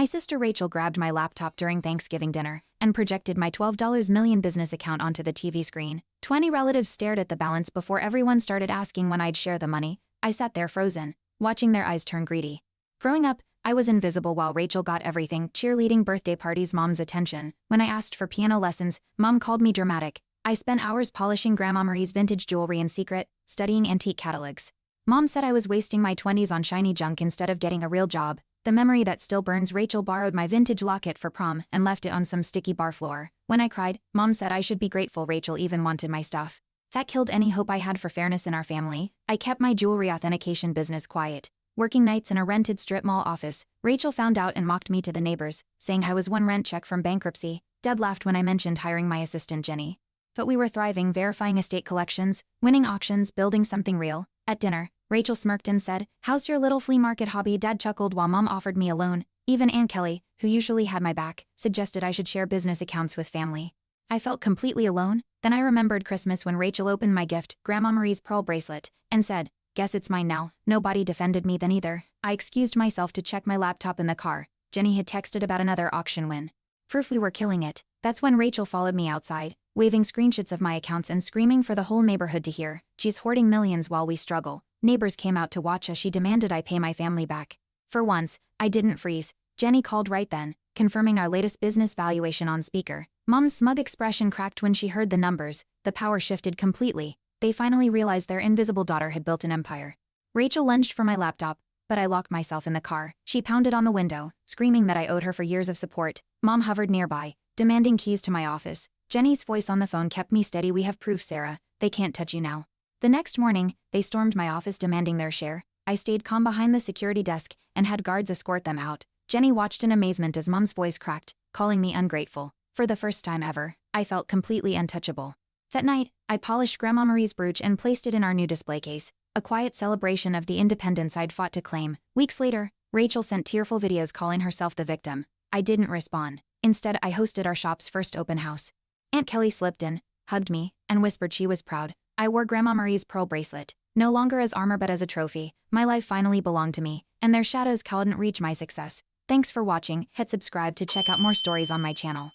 My sister Rachel grabbed my laptop during Thanksgiving dinner and projected my $12 million business account onto the TV screen. 20 relatives stared at the balance before everyone started asking when I'd share the money. I sat there frozen, watching their eyes turn greedy. Growing up, I was invisible while Rachel got everything: cheerleading, birthday parties, mom's attention. When I asked for piano lessons, mom called me dramatic. I spent hours polishing Grandma Marie's vintage jewelry in secret, studying antique catalogs. Mom said I was wasting my 20s on shiny junk instead of getting a real job. The memory that still burns: Rachel borrowed my vintage locket for prom and left it on some sticky bar floor. When I cried, Mom said I should be grateful Rachel even wanted my stuff. That killed any hope I had for fairness in our family. I kept my jewelry authentication business quiet. Working nights in a rented strip mall office, Rachel found out and mocked me to the neighbors, saying I was one rent check from bankruptcy. Deb laughed when I mentioned hiring my assistant Jenny. But we were thriving, verifying estate collections, winning auctions, building something real. At dinner, Rachel smirked and said, "How's your little flea market hobby?" Dad chuckled while Mom offered me a loan. Even Aunt Kelly, who usually had my back, suggested I should share business accounts with family. I felt completely alone. Then I remembered Christmas when Rachel opened my gift, Grandma Marie's pearl bracelet, and said, "Guess it's mine now." Nobody defended me then either. I excused myself to check my laptop in the car. Jenny had texted about another auction win. Proof we were killing it. That's when Rachel followed me outside, waving screenshots of my accounts and screaming for the whole neighborhood to hear. "She's hoarding millions while we struggle." Neighbors came out to watch as she demanded I pay my family back. For once, I didn't freeze. Jenny called right then, confirming our latest business valuation on speaker. Mom's smug expression cracked when she heard the numbers. The power shifted completely. They finally realized their invisible daughter had built an empire. Rachel lunged for my laptop, but I locked myself in the car. She pounded on the window, screaming that I owed her for years of support. Mom hovered nearby, demanding keys to my office. Jenny's voice on the phone kept me steady. "We have proof, Sarah. They can't touch you now." The next morning, they stormed my office demanding their share. I stayed calm behind the security desk and had guards escort them out. Jenny watched in amazement as Mom's voice cracked, calling me ungrateful. For the first time ever, I felt completely untouchable. That night, I polished Grandma Marie's brooch and placed it in our new display case, a quiet celebration of the independence I'd fought to claim. Weeks later, Rachel sent tearful videos calling herself the victim. I didn't respond. Instead, I hosted our shop's first open house. Aunt Kelly slipped in, hugged me, and whispered she was proud. I wore Grandma Marie's pearl bracelet, no longer as armor but as a trophy. My life finally belonged to me, and their shadows couldn't reach my success. Thanks for watching. Hit subscribe to check out more stories on my channel.